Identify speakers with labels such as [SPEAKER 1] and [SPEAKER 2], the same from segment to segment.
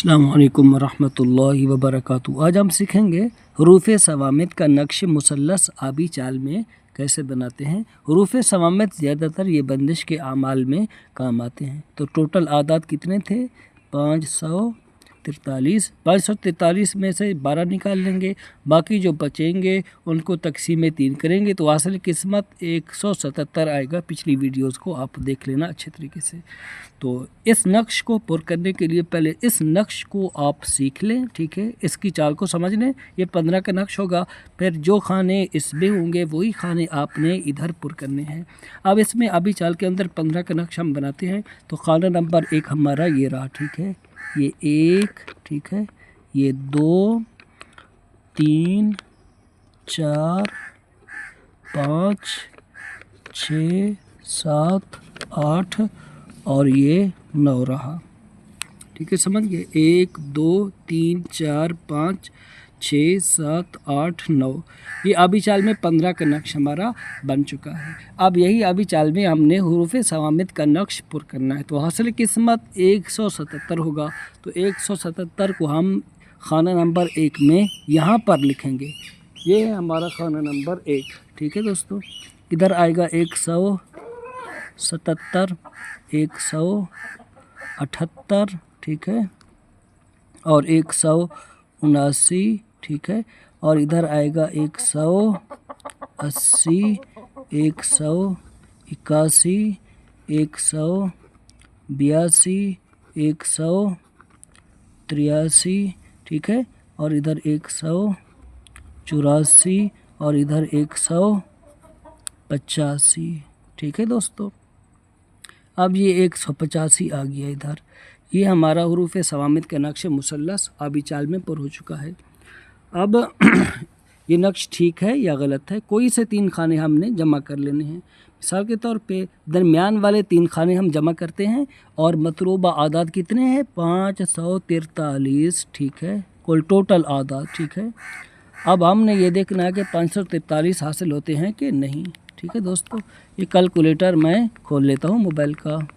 [SPEAKER 1] अस्सलाम वालेकुम वरहमतुल्लाहि वबरकातुहू। आज हम सीखेंगे हरूफ सवामित का नक्श मुसल्लस आबी चाल में कैसे बनाते हैं। हरूफ सवामित ज़्यादातर ये बंदिश के आमाल में काम आते हैं। तो टोटल आदाद कितने थे? 543। 543 में से 12 निकाल लेंगे, बाकी जो बचेंगे उनको तकसीम 3 करेंगे तो हासिल किस्मत 177 आएगा। पिछली वीडियोस को आप देख लेना अच्छे तरीके से। तो इस नक्श को पुर करने के लिए पहले इस नक्श को आप सीख लें, ठीक है, इसकी चाल को समझ लें। ये 15 का नक्श होगा, फिर जो खाने इसमें होंगे वही खाने आपने इधर पुर करने हैं। अब इसमें अभी चाल के अंदर 15 का नक्श हम बनाते हैं। तो खाना नंबर 1 हमारा ये रहा, ठीक है, ये 1, ठीक है, ये 2, 3, 4, 5, 6, 7, 8 और ये 9 रहा, ठीक है, समझ गए। 1, 2, 3, 4, 5, 6, 7, 8, 9 ये आबी चाल में 15 का नक्श हमारा बन चुका है। अब यही आबी चाल में हमने हुरूफ सवामित का नक्श पुर करना है। तो हासिल किस्मत 177 होगा। तो 177 को हम खाना नंबर 1 में यहाँ पर लिखेंगे। ये है हमारा खाना नंबर 1, ठीक है दोस्तों। इधर आएगा 177, 178, ठीक है, और 179, ठीक है, और इधर आएगा 180, 181, 182, 183, ठीक है, और इधर 184 और इधर 185, ठीक है दोस्तों। अब ये 185 आ गया इधर। ये हमारा हुरूफ सवामित का नक्श मुसल्लस आबी चाल में पुर हो चुका है। अब ये नक्श ठीक है या गलत है? कोई से 3 खाने हमने जमा कर लेने हैं। मिसाल के तौर पे दरमियान वाले 3 खाने हम जमा करते हैं और मतलूबा आदाद कितने हैं? 543, ठीक है, कुल टोटल आदाद, ठीक है। अब हमने ये देखना है कि 543 हासिल होते हैं कि नहीं, ठीक है दोस्तों। ये कैलकुलेटर मैं खोल लेता हूँ मोबाइल का,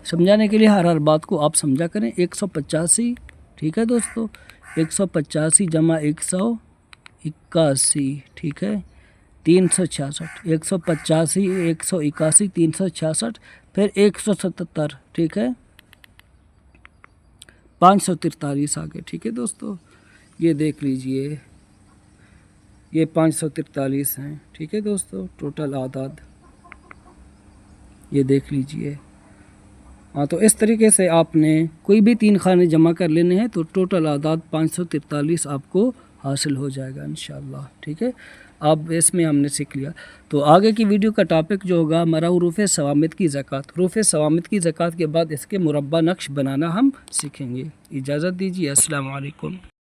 [SPEAKER 1] समझाने के लिए हर बात को आप समझा करें। 185, ठीक है दोस्तों, 185 जमा 181, ठीक है, 366, 185, 181, 366, फिर 177, ठीक है, 543 आ गए, ठीक है दोस्तों। ये देख लीजिए, ये 543 हैं, ठीक है दोस्तों, टोटल आदाद ये देख लीजिए। हाँ, तो इस तरीके से आपने कोई भी 3 खाने जमा कर लेने हैं तो टोटल आदाद 543 आपको हासिल हो जाएगा इंशाअल्लाह, ठीक है। अब इसमें हमने सीख लिया। तो आगे की वीडियो का टॉपिक जो होगा हमारा हुरूफ सवामित की ज़कात। हुरूफ सवामित की ज़कात के बाद इसके मुरब्बा नक्श बनाना हम सीखेंगे। इजाज़त दीजिए, अस्सलाम वालेकुम।